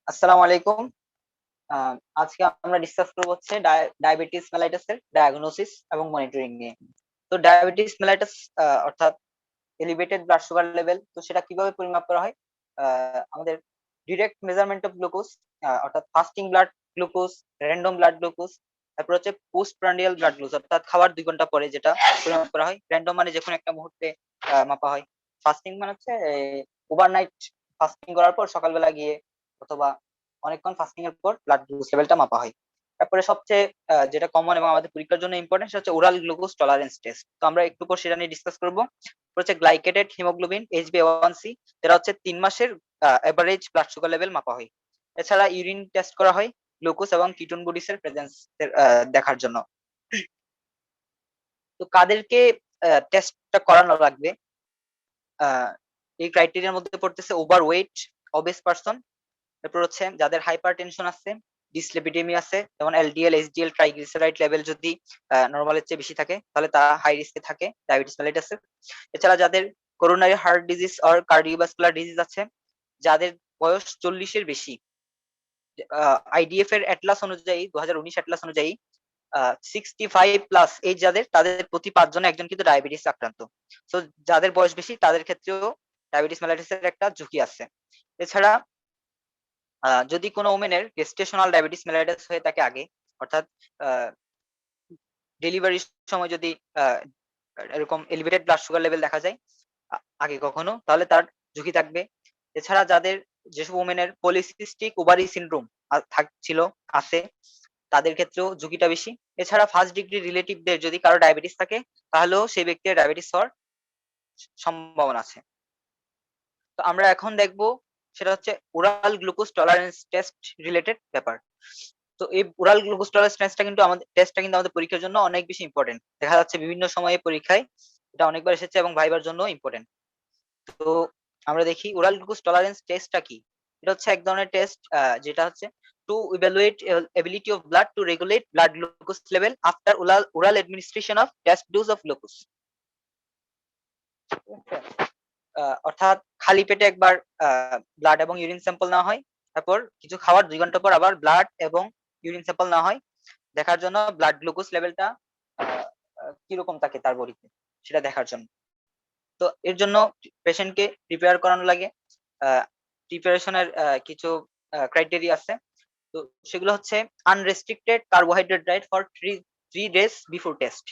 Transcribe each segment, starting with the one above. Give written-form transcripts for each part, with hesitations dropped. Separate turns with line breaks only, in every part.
আসসালামু আলাইকুম। আহ, আজকে আমরা ডিসকাস করবো হচ্ছে ডায়াবেটিস মেলাইটাসের ডায়াগনোসিস এবং মনিটরিং নিয়ে। তো ডায়াবেটিস মেলাইটাস অর্থাৎ এলিভেটেড ব্লাড সুগার লেভেল, তো সেটা কিভাবে পরিমাপ করা হয়? আমাদের ডিরেক্ট মেজারমেন্ট অফ গ্লুকোজ, অর্থাৎ fasting blood glucose, random blood glucose, তারপর হচ্ছে পোস্ট প্রান্ডিয়াল ব্লাড গ্লুকোজ অর্থাৎ খাবার 2 ঘন্টা পরে যেটা পরিমাপ করা হয়। র্যান্ডম মানে যে কোনো একটা মুহূর্তে মাপা হয়। ফাস্টিং মানে হচ্ছে ওভারনাইট ফাস্টিং করার পর সকালবেলা গিয়ে অথবা অনেকক্ষণ ফাস্টিং এর পর ব্লাড গ্লুকোজ লেভেলটা মাপা হয়। তারপরে সবচেয়ে যেটা কমন এবং আমাদের পরীক্ষার জন্য ইম্পর্টেন্ট সেটা হচ্ছে ওরাল গ্লুকোজ টলারেন্স টেস্ট। তো আমরা একটু পর সেটা নিয়ে ডিসকাস করবো। হচ্ছে গ্লাইকেটেড হিমোগ্লোবিন HbA1c, যেটা হচ্ছে 3 মাসের এভারেজ ব্লাড সুগার লেভেল মাপা হয়। এছাড়া ইউরিন টেস্ট করা হয় গ্লুকোজ এবং কিটোন বডিস এর প্রেজেন্স দেখার জন্য। তো কাদেরকে টেস্টটা করানো লাগবে? এই ক্রাইটেরিয়ার মধ্যে পড়তেছে ওভার ওয়েট, অবেস পারসন, তারপর হচ্ছে যাদের হাইপার টেনশন আছে, ডিসলিপিডেমি আছে, যেমন LDL HDL ট্রাইগ্লিসারাইড লেভেল যদি নর্মালের চেয়ে বেশি থাকে তাহলে তারা হাই রিস্কে থাকে ডায়াবেটিস মেলিটাসের। এছাড়া যাদের coronary heart disease or cardiovascular disease আছে, যাদের বয়স 40-এর বেশি। IDF এর অ্যাটলাস অনুযায়ী 2019 অ্যাটলাস অনুযায়ী 65+ এজ যাদের, তাদের প্রতি 5 জনে একজন কিন্তু ডায়াবেটিস আক্রান্ত। তো যাদের বয়স বেশি তাদের ক্ষেত্রেও ডায়াবেটিস মেলাইটিসের একটা ঝুঁকি আছে। এছাড়া যদি কোনো ওমেনের গেস্টেশনাল ডায়াবেটিস মেলাইটাস হয়ে থাকে আগে, অর্থাৎ ডেলিভারির সময় যদি আহ, এরকম এলিভেটেড ব্লাড সুগার লেভেল দেখা যায় আগে কখনো, তাহলে তার ঝুঁকি থাকবে। এছাড়া যাদের, যেসব ওমেনের পলিসিস্টিক ওভারি সিনড্রোম ছিল, আছে, তাদের ক্ষেত্রেও ঝুঁকিটা বেশি। এছাড়া ফার্স্ট ডিগ্রি রিলেটিভদের যদি কারো ডায়াবেটিস থাকে তাহলেও সেই ব্যক্তির ডায়াবেটিস হওয়ার সম্ভাবনা আছে। তো আমরা এখন দেখবো সেটা হচ্ছে oral glucose tolerance test related ব্যাপার। তো এই ওরাল গ্লুকোজ টলারেন্স টেস্টটা কিন্তু আমাদের পরীক্ষার জন্য অনেক বেশি ইম্পর্টেন্ট। দেখা যাচ্ছে বিভিন্ন সময়ে পরীক্ষায় এটা অনেকবার এসেছে এবং ভাইবার জন্য ইম্পর্টেন্ট। তো আমরা দেখি ওরাল গ্লুকোজ টলারেন্স টেস্টটা কি। এটা হচ্ছে এক ধরনের টেস্ট যেটা হচ্ছে to evaluate ability of blood to regulate blood glucose level after oral administration of test dose of glucose. অর্থাৎ খালি পেটে একবার ব্লাড এবং ইউরিন স্যাম্পল নেওয়া হয়, তারপর কিছু খাওয়ার 2 ঘন্টা পর আবার ব্লাড এবং ইউরিন স্যাম্পল নেওয়া হয় দেখার জন্য ব্লাড গ্লুকোজ লেভেলটা কিরকম থাকে তার বডিতে, সেটা দেখার জন্য। তো এর জন্য পেশেন্টকে প্রিপেয়ার করানো লাগে। প্রিপারেশনের কিছু ক্রাইটেরিয়া আছে। তো সেগুলো হচ্ছে unrestricted carbohydrate diet for 3 days before test.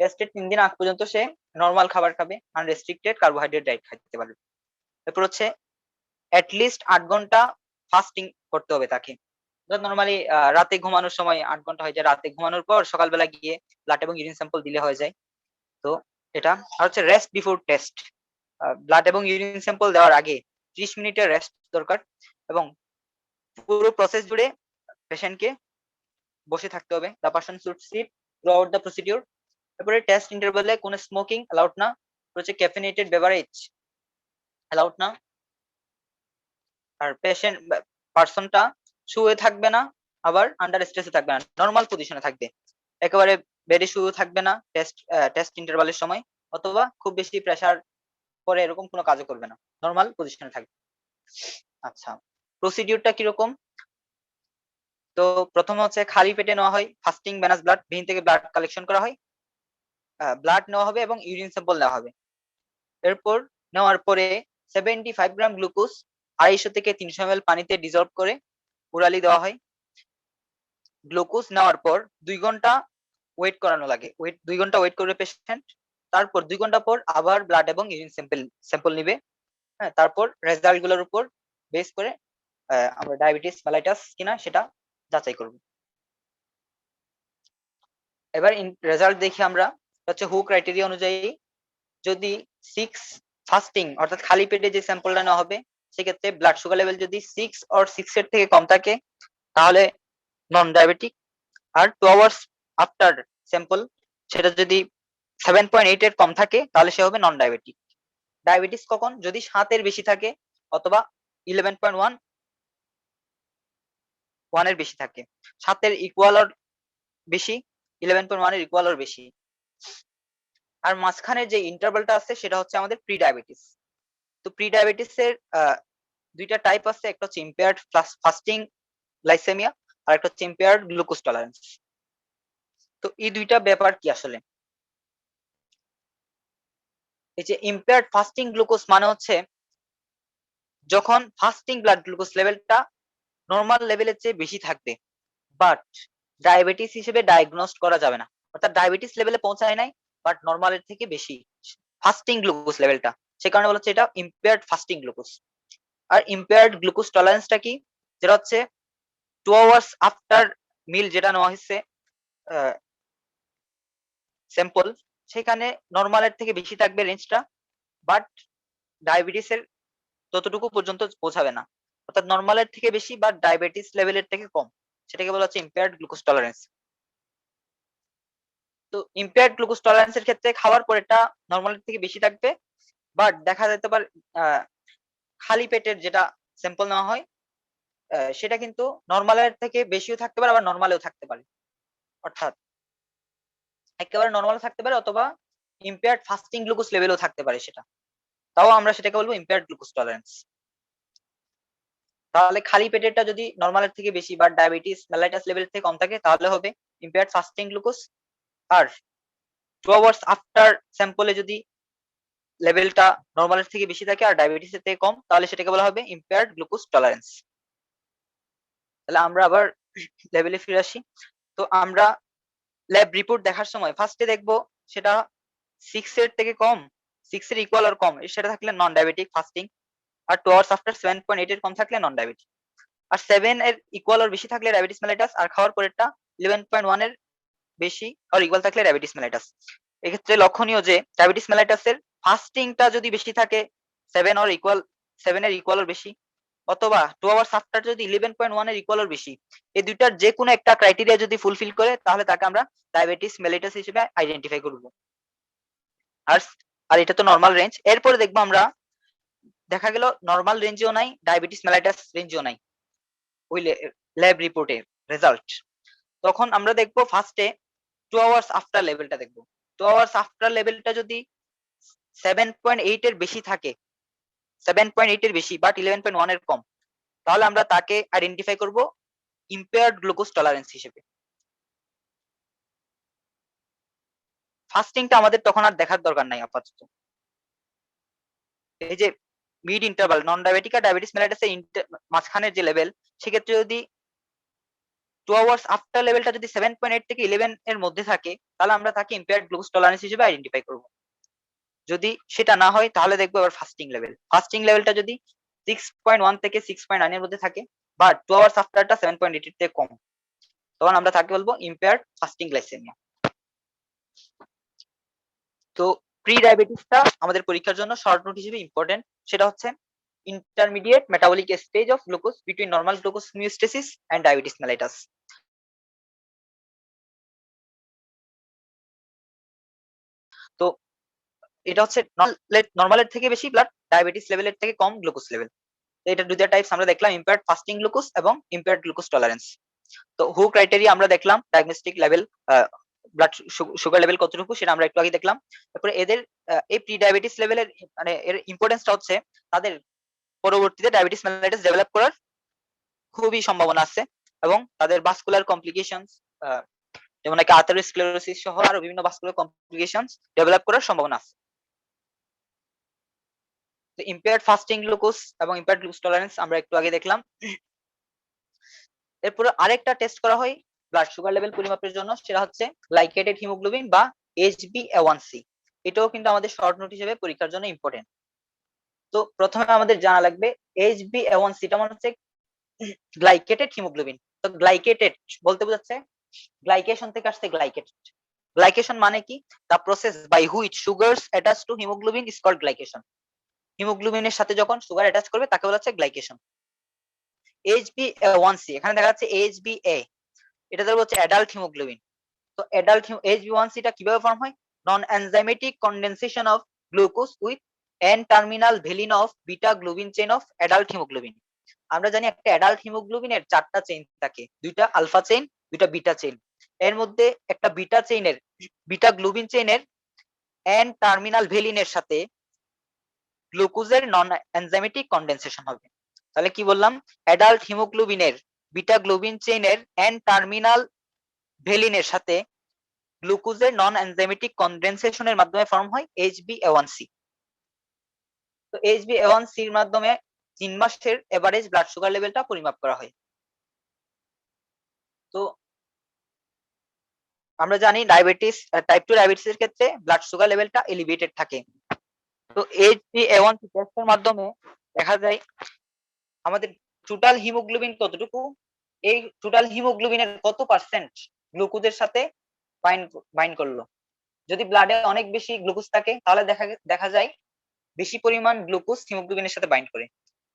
টেস্টের 3 দিন আগ পর্যন্ত সে নর্মাল খাবার খাবে, আনরেস্ট্রিক্টেড কার্বোহাইড্রেট ডায়েট খাইতে পারবে। তারপর হচ্ছে লিস্ট 8 ঘন্টা ফাস্টিং করতে হবে তাকে। নর্মালি রাতে ঘুমানোর সময় 8 ঘন্টা হয়ে যায়, রাতে ঘুমানোর পর সকালবেলা গিয়ে ব্লাড এবং ইউরিন স্যাম্পল দিলে হয়ে যায়। তো এটা আর হচ্ছে রেস্ট বিফোর টেস্ট। ব্লাড এবং ইউরিন স্যাম্পল দেওয়ার আগে 30 মিনিটের রেস্ট দরকার এবং পুরো প্রসেস জুড়ে পেশেন্টকে বসে থাকতে হবে। The person should seat through out the procedure. তারপরে টেস্ট ইন্টারভেলে কোনো স্মোকিং অ্যালাউড না, হচ্ছে ক্যাফিনেটেড বেভারেজ অ্যালাউড না। আর পার্সনটা শুয়ে থাকবে না, আবার আন্ডার স্ট্রেসে থাকবে না, নর্মাল পজিশনে থাকবে। একেবারে বেডে শুয়ে থাকবে না টেস্ট ইন্টারভালের সময়, অথবা খুব বেশি প্রেসার পরে এরকম কোনো কাজও করবে না, নর্মাল পজিশনে থাকবে। আচ্ছা, প্রসিডিউরটা কিরকম? তো প্রথমে হচ্ছে খালি পেটে নেওয়া হয় ফাস্টিং ভেনাস ব্লাড, ভেইন থেকে ব্লাড কালেকশন করা হয়, ব্লাড নেওয়া হবে এবং ইউরিন স্যাম্পল নেওয়া হবে। এরপর নেওয়ার পরে 75 গ্রাম গ্লুকোজ 250 থেকে 300 ml পানিতে ডিজলভ করে ওরালি দেওয়া হয়। গ্লুকোজ নেওয়ার পর 2 ঘন্টা ওয়েট করানো লাগে, 2 ঘন্টা ওয়েট করবে পেশেন্ট। তারপর 2 ঘন্টা পর আবার ব্লাড এবং ইউরিন স্যাম্পল নিবে। হ্যাঁ, তারপর রেজাল্ট গুলোর উপর বেস করে আমরা ডায়াবেটিস মেলাইটাস কিনা সেটা যাচাই করব। এবার রেজাল্ট দেখি আমরা। হচ্ছে হু ক্রাইটেরিয়া অনুযায়ী যদি 6 ফাস্টিং অর্থাৎ খালি পেটে যে স্যাম্পলটা নেওয়া হবে, সেক্ষেত্রে ব্লাড সুগার লেভেল যদি 6 or 6 এর থেকে কম থাকে তাহলে নন ডায়াবেটিক। আর 2 আওয়ার্স আফটার স্যাম্পল সেটা যদি 7.8 এর কম থাকে তাহলে সে হবে নন ডায়াবেটিক। ডায়াবেটিস কখন? যদি 7-এর বেশি থাকে অথবা 11.1 এর বেশি থাকে। 7-এর ইকুয়াল অর বেশি, 11.1 এর ইকুয়াল অর বেশি। আর মাঝখানে যে ইন্টারভালটা আছে সেটা হচ্ছে আমাদের প্রি ডায়াবেটিস। তো প্রি ডায়াবেটিস এর দুইটা টাইপ আছে, একটা হচ্ছে ইম্পেয়ার্ড ফাস্টিং গ্লাইসেমিয়া আর একটা হচ্ছে ইম্পেয়ার্ড গ্লুকোজ টলারেন্স। তো এই দুইটা ব্যাপার কি আসলে? এই যে ইম্পেয়ার্ড ফাস্টিং গ্লুকোজ মানে হচ্ছে যখন ফাস্টিং ব্লাড গ্লুকোজ লেভেলটা নর্মাল লেভেলের চেয়ে বেশি থাকবে, বাট ডায়াবেটিস হিসেবে ডায়াগনোজ করা যাবে না, অর্থাৎ ডায়াবেটিস লেভেলে পৌঁছায় নাই বাট নর্মালের থেকে বেশি ফাস্টিং গ্লুকোজ লেভেলটা, সে কারণে বলা হচ্ছে এটা ইম্পেয়ার্ড ফাস্টিং গ্লুকোজ। আর ইম্পেয়ার্ড গ্লুকোজ টলারেন্সটা কি, যেটা হচ্ছে 2 আওয়ার্স আফটার মিল যেটা নেওয়া হয়েছে স্যাম্পল, সেখানে নর্মালের থেকে বেশি থাকবে রেঞ্জটা, বাট ডায়াবেটিসের ততটুকু পর্যন্ত পৌঁছাবে না, অর্থাৎ নর্মালের থেকে বেশি বা ডায়াবেটিস লেভেলের থেকে কম, সেটাকে বলা হচ্ছে ইম্পেয়ার্ড গ্লুকোজ টলারেন্স। তো ইম্পেয়ার্ড গ্লুকোজ টলারেন্সের ক্ষেত্রে খাওয়ার পর এটা নর্মালের থেকে বেশি থাকবে, বাট দেখা যেতে পারে খালি পেটের যেটা স্যাম্পল নেওয়া হয় সেটা কিন্তু নর্মালের থেকে বেশিও থাকতে পারে, আবার নর্মালেও থাকতে পারে, অর্থাৎ একেবারে নর্মাল থাকতে পারে অথবা ইম্পেয়ার্ড ফাস্টিং গ্লুকোজ লেভেলও থাকতে পারে সেটা, তাও আমরা সেটাকে বলবো ইম্পেয়ার্ড গ্লুকোজ টলারেন্স। তাহলে খালি পেটেরটা যদি নর্মালের থেকে বেশি বা ডায়াবেটিস মেলাইটাস লেভেল থেকে কম থাকে তাহলে হবে ইম্পেয়ার্ড ফাস্টিং গ্লুকোজ, আর 2 আওয়ার্স আফটার স্যাম্পলে যদি লেভেলটা নর্মালের থেকে বেশি থাকে আর ডায়াবেটিসের থেকে কম তাহলে সেটাকে বলা হবে ইম্পেয়ার্ড গ্লুকোজ টলারেন্স। তাহলে আমরা আবার লেভেলে ফিরে আসি। তো আমরা ল্যাব রিপোর্ট দেখার সময় ফার্স্টে দেখবো সেটা 6 এর থেকে কম, 6 এর ইকুয়াল আর কম সেটা থাকলে নন ডায়াবেটিক ফাস্টিং, আর 2 আওয়ার্স আফটার 7.8 এর কম থাকলে নন ডায়াবেটিক, আর 7 এর ইকুয়াল আর বেশি থাকলে ডায়াবেটিস মেলাইটাস, আর খাওয়ার পরেরটা 11.1 এর বেশি আর ইকুয়াল থাকলে ডায়াবেটিস মেলাইটাস। এক্ষেত্রে লক্ষণীয় যে ডায়াবেটিস মেলাইটাসের ফাস্টিংটা যদি বেশি থাকে 7 অর ইকুয়াল 7 এর ইকুয়াল আর বেশি, অথবা 2 আওয়ার্স আফটার যদি 11.1 এর ইকুয়াল আর বেশি, এই দুইটার যে কোনো একটা ক্রাইটেরিয়া যদি ফুলফিল করে তাহলে তাকে আমরা ডায়াবেটিস মেলাইটাস হিসেবে আইডেন্টিফাই করব। আর আর এটা তো নরমাল রেঞ্জ। এরপরে দেখবো আমরা দেখা গেল নরমাল রেঞ্জেও নাই, ডায়াবেটিস মেলাইটাস রেঞ্জেও নাই ওই ল্যাব রিপোর্টের রেজাল্ট, তখন আমরা দেখবো ফার্স্টে 2 আওয়ার্স আফটার লেভেলটা দেখবো। 2 আওয়ার্স আফটার লেভেলটা যদি 7.8 এর বেশি থাকে, 7.8 এর বেশি বাট 11.1 এর কম, তাহলে আমরা তাকে আইডেন্টিফাই করব ইম্পেয়ার্ড গ্লুকোজ টলারেন্স হিসেবে। ফাস্টিংটা আমাদের তখন আর দেখার দরকার নাই আপাতত। এই যে মিড ইন্টারভাল নন ডায়াবেটিক আর ডায়াবেটিস মেলাইটাস এর মাঝখানের যে লেভেল, সেক্ষেত্রে যদি 2 আওয়ার্স আফটার লেভেলটা যদি 7.8 থেকে 11 এর মধ্যে থাকে তাহলে আমরা তাকে ইম্পেয়ার্ড গ্লুকোজ টলারেন্স হিসেবে আইডেন্টিফাই করব। যদি সেটা না হয় তাহলে দেখবো এবার ফাস্টিং লেভেল, ফাস্টিং লেভেলটা যদি 6.1 থেকে 6.9 এর মধ্যে থাকে বাট 2 আওয়ার্স আফটারটা 7.8 এর থেকে কম, তখন আমরা তাকে বলবো ইম্পেয়ার্ড ফাস্টিং গ্লাইসেমিয়া। তো প্রি ডায়াবেটিসটা আমাদের পরীক্ষার জন্য শর্ট নোট হিসেবে ইম্পর্টেন্ট, সেটা হচ্ছে intermediate metabolic stage of glucose between normal glucose homeostasis and diabetes mellitus. তো এটা হচ্ছে নরমালের থেকে বেশি ব্লাড ডায়াবেটিস লেভেলের থেকে কম গ্লুকোজ লেভেল। এটা দুইটা টাইপস আমরা দেখলাম, ইম্পেয়ার্ড ফাস্টিং গ্লুকোজ এবং ইম্পেয়ার্ড গ্লুকোজ টলারেন্স। তো হু ক্রাইটেরিয়া আমরা দেখলাম, diagnostic level blood sugar level কতটুকু সেটা আমরা একটু আগে দেখলাম। তারপরে এদের এই প্রি ডায়াবেটিস লেভেলের মানে এর ইম্পর্টেন্সটা হচ্ছে তাদের পরবর্তীতে ডায়াবেটিস মেলাইটাস ডেভেলপ করার খুবই সম্ভাবনা আছে, এবং তাদের ভাস্কুলার কমপ্লিকেশনস যেমন নাকি আর্টেরিওস্ক্লেরোসিস সহ আরো বিভিন্ন ভাস্কুলার কমপ্লিকেশনস ডেভেলপ করার সম্ভাবনা আছে। তো ইম্পেয়ার্ড ফাস্টিং গ্লুকোজ এবং ইম্পেয়ার্ড গ্লুকোজ টলারেন্স আমরা একটু আগে দেখলাম। এরপরে আরেকটা টেস্ট করা হয় ব্লাড সুগার লেভেল পরিমাপের জন্য, সেটা হচ্ছে গ্লাইকেটেড হিমোগ্লোবিন বা HbA1c। এটাও কিন্তু আমাদের শর্ট নোট হিসেবে পরীক্ষার জন্য ইম্পর্টেন্ট। তো প্রথমে আমাদের জানা লাগবে HbA1c টা মানে হচ্ছে গ্লাইকেটেড হিমোগ্লোবিন। তো গ্লাইকেটেড বলতে বোঝাচ্ছে গ্লাইকেশন থেকে আসছে গ্লাইকেটেড। গ্লাইকেশন মানে কি? The process by which sugars attach to haemoglobin is called glycation. হিমোগ্লোবিনের সাথে যখন সুগার অ্যাটাচ করবে তাকে বলা হচ্ছে গ্লাইকেশন। HbA1c এখানে দেখা যাচ্ছে HbA, এটা ধরো হচ্ছে অ্যাডাল্ট হিমোগ্লোবিন। তো অ্যাডাল্ট HbA1c টা কিভাবে ফর্ম হয়? Non enzymatic condensation of glucose with N terminal valine of beta globin chain of adult haemoglobin. আমরা জানি একটা অ্যাডাল্ট হিমোগ্লোবিনের 4টা চেইন থাকে, 2টা আলফা চেইন 2টা বিটা চেইন। এর মধ্যে একটা বিটা চেইনের বিটা গ্লোবিন চেইনের এন টার্মিনাল ভেলিনের সাথে গ্লুকোজের নন এনজাইমেটিক কনডেনসেশন হবে। তাহলে কি বললাম, অ্যাডাল্ট হিমোগ্লোবিনের বিটা গ্লোবিন চেইনের এন টার্মিনাল ভেলিনের সাথে গ্লুকোজের নন এনজাইমেটিক কনডেনসেশনের মাধ্যমে ফর্ম হয় HbA1c। তো HbA1c এর মাধ্যমে 3 মাসের এভারেজ ব্লাড সুগার লেভেলটা পরিমাপ করা হয়। তো আমরা জানি ডায়াবেটিস, টাইপ 2 ডায়াবেটিসের ক্ষেত্রে ব্লাড সুগার লেভেলটা এলিভেটেড থাকে। তো HbA1c টেস্টের মাধ্যমে দেখা যায় আমাদের টোটাল হিমোগ্লোবিন কতটুকু, এই টোটাল হিমোগ্লোবিনের কত পার্সেন্ট গ্লুকোজের সাথে বাইন্ড করলো। যদি ব্লাডে অনেক বেশি গ্লুকোজ থাকে তাহলে দেখা যায় বেশি পরিমাণ গ্লুকোজ হিমোগ্লোবিনের সাথে বাইন্ড করে।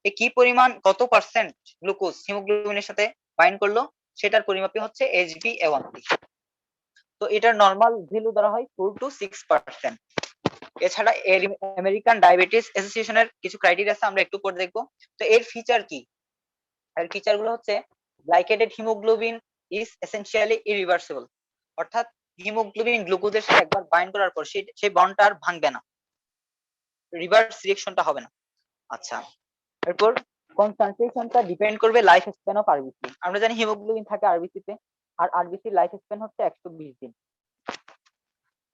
এই কি পরিমাণ, কত পার্সেন্ট গ্লুকোজ হিমোগ্লোবিনের সাথে বাইন্ড করলো, সেটার পরিমাপই হচ্ছে HbA1c। তো এটার নরমাল ভ্যালু ধরা হয় 4 to 6%। এছাড়া আমেরিকান ডায়াবেটিস অ্যাসোসিয়েশনের কিছু ক্রাইটেরিয়া আছে, আমরা একটু পরে দেখবো। তো এর ফিচার কি, এর ফিচার গুলো হচ্ছে glycated haemoglobin is essentially irreversible, অর্থাৎ হিমোগ্লোবিন গ্লুকোজের সাথে একবার বাইন্ড করার পর সেই বন্ডটা আর ভাঙবে না, রিভার্স রিঅ্যাকশনটা হবে না। আচ্ছা, এরপর কনসেন্ট্রেশনটা ডিপেন্ড করবে লাইফ স্প্যান অফ আরবিসি। আমরা জানি হিমোগ্লোবিন থাকে আরবিসি তে, আর আরবিসি লাইফ স্প্যান হচ্ছে 120 দিন।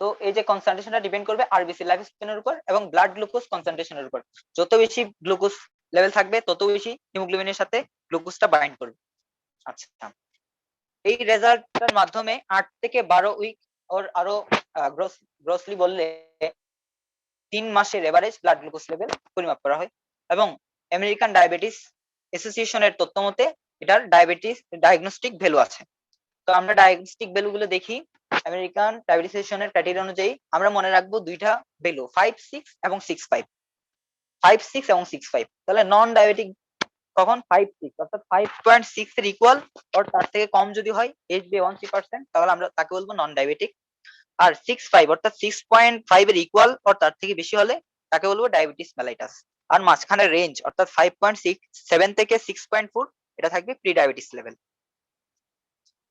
তো এই যে কনসেন্ট্রেশনটা ডিপেন্ড করবে আরবিসি লাইফ স্প্যানের উপর এবং ব্লাড গ্লুকোজ কনসেন্ট্রেশনের উপর। যত বেশি গ্লুকোজ লেভেল থাকবে তত বেশি হিমোগ্লোবিনের সাথে গ্লুকোজটা বাইন্ড করবে। আচ্ছা, এই রেজাল্টটার মাধ্যমে 8 থেকে 12 উইক ওর আরো গ্রসলি বললে 3 মাসের এভারেজ ব্লাড গ্লুকোজ লেভেল পরিমাপ করা হয়। এবং আমেরিকান ডায়াবেটিস অ্যাসোসিয়েশনের তথ্য মতে এটার ডায়াবেটিস ডায়াগনস্টিক ভ্যালু আছে। তো আমরা ডায়াগনস্টিক ভ্যালু গুলো দেখি। আমেরিকান ডায়াবেটিস অ্যাসোসিয়েশনের ক্রাইটেরিয়া অনুযায়ী আমরা মনে রাখবো দুইটা ভ্যালু, 5, 6 এবং 6, 5। 5, 6 এবং 6, 5। তাহলে নন ডায়াবেটিক কখন, 5, 6, অর্থাৎ 5.6 এর ইকুয়াল or তার থেকে কম যদি হয় HbA1c%, তাহলে আমরা তাকে বলবো নন ডায়াবেটিক। আর 6, 5 অর্থাৎ 6.5 এর ইকুয়াল or তার থেকে বেশি হলে তাকে বলবো ডায়াবেটিস মেলাইটাস। আর মাঝখানে রেঞ্জ অর্থাৎ 5.7 থেকে 6.4 এটা থাকবে প্রি ডায়াবেটিস লেভেল।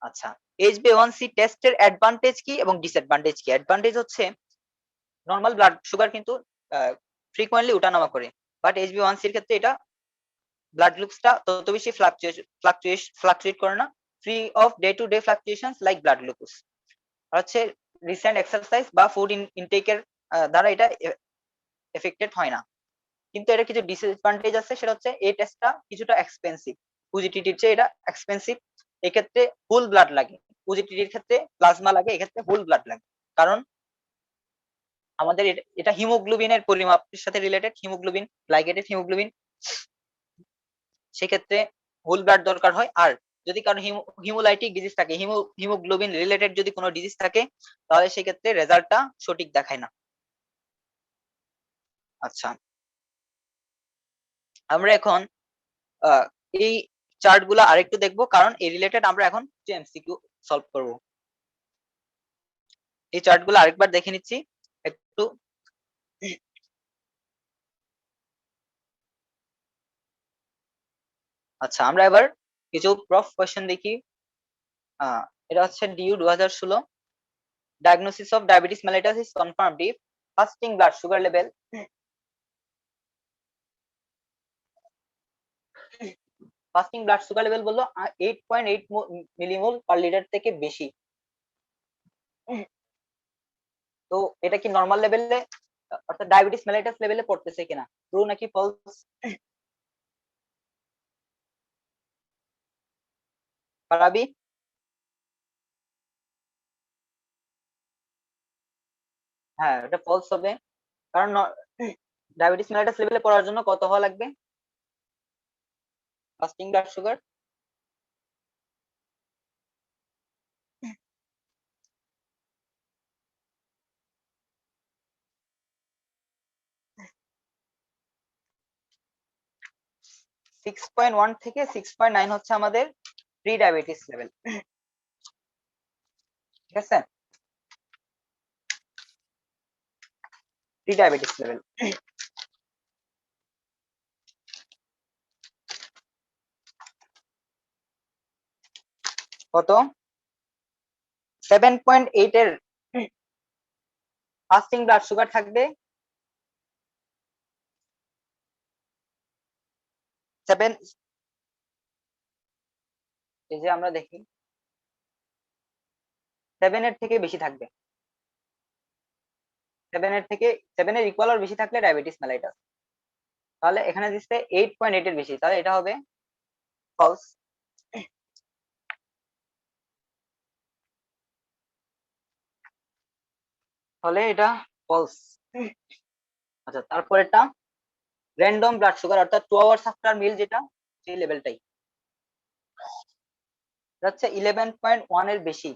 আচ্ছা, HbA1c টেস্টের অ্যাডভান্টেজ কি এবং ডিসঅ্যাডভান্টেজ কি? অ্যাডভান্টেজ হচ্ছে নরমাল ব্লাড সুগার কিন্তু ফ্রিকোয়েন্টলি ওঠানামা করে, বাট HbA1c এর ক্ষেত্রে এটা ব্লাড গ্লুকোজটা তত বেশি ফ্লাকচুয়েট করে না, free of day to day fluctuations like blood glucose. হচ্ছে রিসেন্ট এক্সারসাইজ বা ফুড ইনটেকের দ্বারা এটা এফেক্টেড হয় না। কিন্তু এটা কিছু ডিসঅ্যাডভান্টেজ আছে, সেটা হচ্ছে এই টেস্টটা কিছুটা এক্সপেন্সিভ, ওজিটিটির চেয়ে এটা এক্সপেন্সিভ। এক্ষেত্রে হোল ব্লাড লাগে, ওজিটিটির ক্ষেত্রে প্লাজমা লাগে, এক্ষেত্রে হোল ব্লাড লাগে। কারণ আমাদের এটা হিমোগ্লোবিনের পরিমাপের সাথে রিলেটেড, হিমোগ্লোবিন গ্লাইকেটেড হিমোগ্লোবিন, সেক্ষেত্রে হোল ব্লাড দরকার হয়। আর যদি কারো হিমোলাইটিক ডিজিজ থাকে, হিমোগ্লোবিন রিলেটেড যদি কোনো ডিজিজ থাকে, তাহলে সেক্ষেত্রে রেজাল্টটা সঠিক দেখায় না। আচ্ছা, আমরা এখন এই চার্ট গুলা আরেকটু দেখবো, কারণ এই রিলেটেড আমরা এখন এমসিকিউ সলভ করব। এই চার্ট গুলো আরেকবার দেখে নিচ্ছি একটু। আচ্ছা, আমরা এবার কিছু প্রফ কোয়েশ্চেন দেখি। এটা হচ্ছে DU 2016। Diagnosis of diabetes mellitus is confirmed if fasting blood sugar level fasting blood sugar level বললো 8.8 মিলিমোল পার লিটার থেকে বেশি। তো এটা কি নরমাল লেভেলে অর্থাৎ ডায়াবেটিস মেলিটাস লেভেলে পড়তেছে কিনা, ট্রু নাকি ফলস? পারাবি? হ্যাঁ, এটা ফলস হবে। কারণ ডায়াবেটিস মেলিটাস লেভেলে পড়ার জন্য কত হওয়া লাগবে ফাস্টিং ব্লাড সুগার? 6.1 থেকে 6.9 হচ্ছে আমাদের প্রি ডায়াবেটিস লেভেল। ঠিক আছে, প্রি ডায়াবেটিস লেভেল। কত? 7.8 এর ফাস্টিং ব্লাড সুগার থাকবে 7, এই যে আমরা দেখি 7 এর থেকে বেশি থাকবে, 7 এর থেকে 7 এর ইকুয়াল আর বেশি থাকলে ডায়াবেটিস মেলাইটাস। তাহলে এখানে দিচ্ছে 8.8 এর বেশি, তাহলে এটা হবে ফলস। তাহলে এটা ফলস। আচ্ছা, তারপর এটা র্যান্ডম ব্লাড সুগার অর্থাৎ 2 আওয়ার্স আফটার মিল, যেটা সেই লেভেলটাই হচ্ছে 11.1 এর বেশি।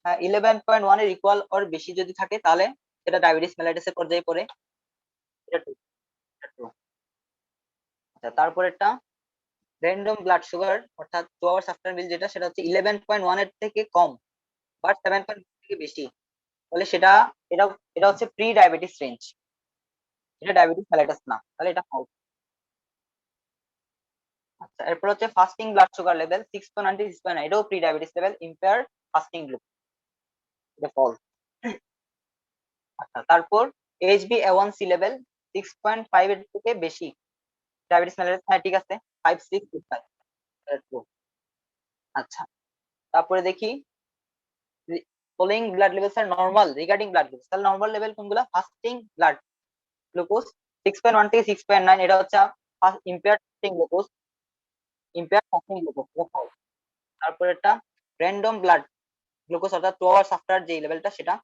হ্যাঁ, 11.1 এর ইকুয়াল অর বেশি যদি থাকে তাহলে এটা ডায়াবেটিস মেলাইটাসের পর্যায়ে পড়ে। এটা true, এটা true। আচ্ছা, তারপর এটা র্যান্ডম ব্লাড সুগার অর্থাৎ 2 আওয়ার্স আফটার মিল, যেটা সেটা হচ্ছে 11.1 এর থেকে কম বাট 7.1 থেকে বেশি, তাহলে সেটা এটা এটা হচ্ছে প্রি ডায়াবেটিস রেঞ্জ, এটা ডায়াবেটিস মেলাইটাস না, তাহলে এটা false। আচ্ছা, এরপর হচ্ছে ফাস্টিং ব্লাড সুগার লেভেল 6.9 6.9, এটাও pre diabetes level, impair fasting glucose, এটা false। আচ্ছা, তারপর HbA1c লেভেল 6.5 এর থেকে বেশি, ডায়াবেটিস মেলাইটাস, হ্যাঁ ঠিক আছে, 5 6 5। আচ্ছা, তারপরে দেখি ফলোইং ব্লাড লেভেলস আর নরমাল রিগার্ডিং ব্লাড গ্লুকোজ, তাহলে নরমাল লেভেল কোনগুলো? ফাস্টিং ব্লাড গ্লুকোজ 6.1 থেকে 6.9, এটা হচ্ছে impaired fasting glucose, impaired fasting glucose. তারপর এটা র্যান্ডম ব্লাড গ্লুকোজ অর্থাৎ 2 আওয়ার্স আফটার যে লেভেলটা সেটা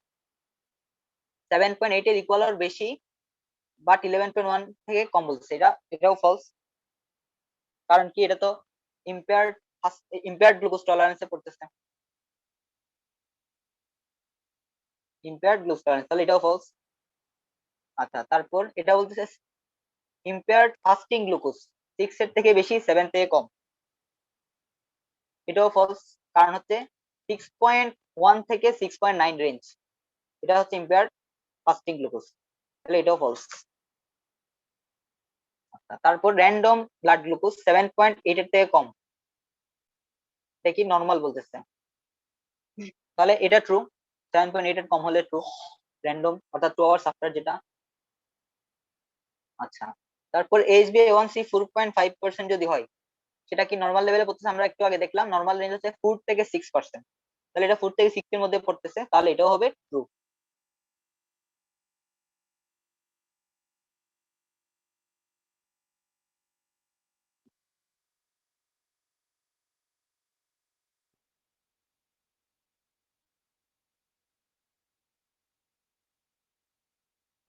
7.8 এর ইকুয়াল আর বেশি বাট 11.1 থেকে কম বলছে, এটাও ফলস। কারণ কি, এটা তো ইম্পেয়ার্ড ইম্পেয়ার্ড গ্লুকোজ টলারেন্সে পড়তেছে, ইম্পেয়ার্ড গ্লুকোজ টলারেন্স, তাহলে এটাও ফলস। আচ্ছা, তারপর এটা বলতেছে ইম্পেয়ার্ড ফাস্টিং গ্লুকোজ 6 এর থেকে বেশি 7 থেকে কম, এটাও ফলস। কারণ হচ্ছে 6.1 থেকে 6.9 রেঞ্জ, এটা হচ্ছে ইম্পেয়ার্ড ফাস্টিং গ্লুকোজ, তাহলে এটাও ফলস। তারপর র্যান্ডম ব্লাড গ্লুকোজ 7.8 এর থেকে কম, এটা কি নর্মাল বলতেছে, তাহলে এটা ট্রু, 7.8 এর কম হলে ট্রু, র্যান্ডম অর্থাৎ 2 আওয়ার্স আফটার যেটা। আচ্ছা, তারপর HbA1c 4.5% যদি হয়, সেটা কি নর্মাল লেভেলে পড়তেছে? আমরা একটু আগে দেখলাম নর্মাল রেঞ্জ হচ্ছে 4 থেকে 6%, তাহলে এটা 4 থেকে 6 এর মধ্যে পড়তেছে, তাহলে এটাও হবে ট্রু।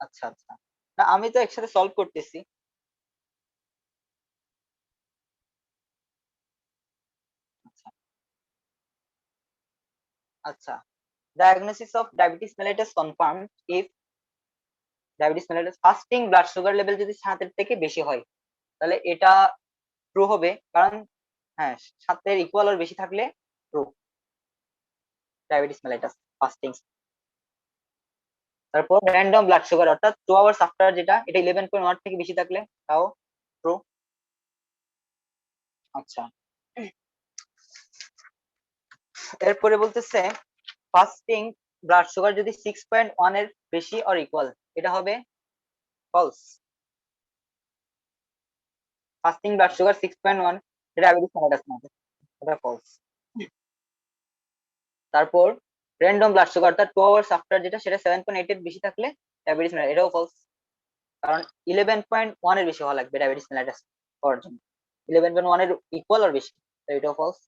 আচ্ছা আচ্ছা, না আমি তো একসাথে সলভ করতেছি। আচ্ছা আচ্ছা, diagnosis of diabetes mellitus confirm if diabetes mellitus fasting blood sugar level যদি 7 এর থেকে বেশি হয়, তাহলে এটা ট্রু হবে, কারণ হ্যাঁ 7 এর ইকুয়াল আর বেশি থাকলে ট্রু, ডায়াবেটিস মেলাইটাস ফাস্টিং। তারপর র্যান্ডম ব্লাড সুগার অর্থাৎ 2 আওয়ার্স আফটার যেটা, এটা 11.1 থেকে বেশি থাকলে তাও ট্রু। আচ্ছা, এরপরে বলতেছে ফাস্টিং ব্লাড সুগার যদি 6.1 এর বেশি অর ইকুয়াল, এটা হবে ফলস। ফাস্টিং ব্লাড সুগার 6.1 এটা ডায়াবেটিস মেলাইটাস না, এটা ফলস। তারপর র্যান্ডম ব্লাড সুগার অর্থাৎ 2 আওয়ার্স আফটার যেটা, সেটা 7.8 এর বেশি থাকলে ডায়াবেটিস মেলাইটাস, এটাও ফলস। কারণ 11.1 এর বেশি হওয়া লাগবে ডায়াবেটিস মেলাইটাস হওয়ার জন্য, 11.1 এর ইকুয়াল আর বেশি, তাই এটাও ফলস।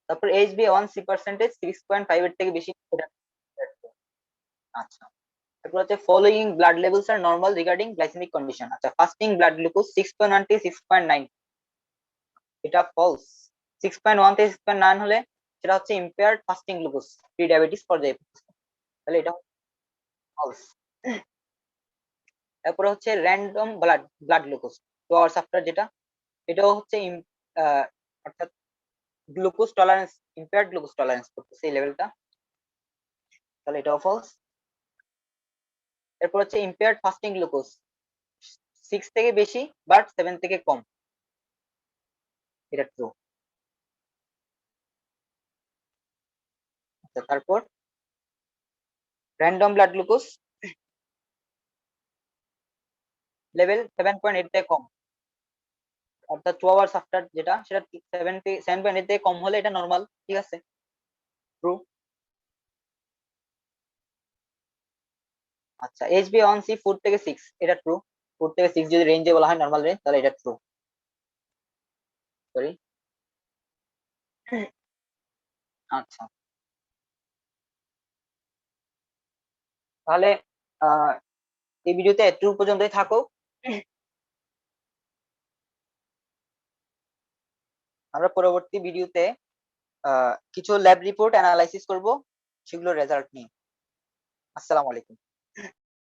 তারপর HbA1c পার্সেন্টেজ 6.5 এর থেকে বেশি, এটা আচ্ছা। তারপর হচ্ছে ফলোইং ব্লাড লেভেলস আর নরমাল রিগার্ডিং গ্লাইসেমিক কন্ডিশন। আচ্ছা, ফাস্টিং ব্লাড গ্লুকোজ 6.1 থেকে 6.9, এটা ফলস। 6.1 থেকে 6.9 হলে সেটা হচ্ছে impaired fasting glucose, pre diabetes পর্যায়ে, তাহলে এটা ফলস। তারপরে হচ্ছে random blood blood glucose 2 hours after যেটা, এটাও হচ্ছে অর্থাৎ glucose tolerance, impaired glucose tolerance করতেছে এই লেভেলটা, তাহলে এটাও ফলস। এরপর হচ্ছে ইম্পেয়ার্ড ফাস্টিং গ্লুকোজ 6 থেকে বেশি বাট 7 থেকে কম, এটা ট্রু। আচ্ছা, তারপর র্যান্ডম ব্লাড গ্লুকোজ লেভেল 7.8 থেকে কম, অর্থাৎ 2 আওয়ার্স আফটার যেটা সেটা 7.8 থেকে কম হলে এটা নরমাল, ঠিক আছে, ট্রু। আচ্ছা, HbA1c 4 থেকে 6 এটা ট্রু। 4 থেকে 6 যদি রেঞ্জে বলা হয় নরমাল রেঞ্জ, তাহলে এটা ট্রু। সরি। আচ্ছা, তাহলে আহ এই ভিডিওতে এটুকু পর্যন্তই থাকুক। আমরা পরবর্তী ভিডিওতে কিছু ল্যাব রিপোর্ট অ্যানালাইসিস করব, সেগুলোর রেজাল্ট নিয়ে। আসসালামু আলাইকুম।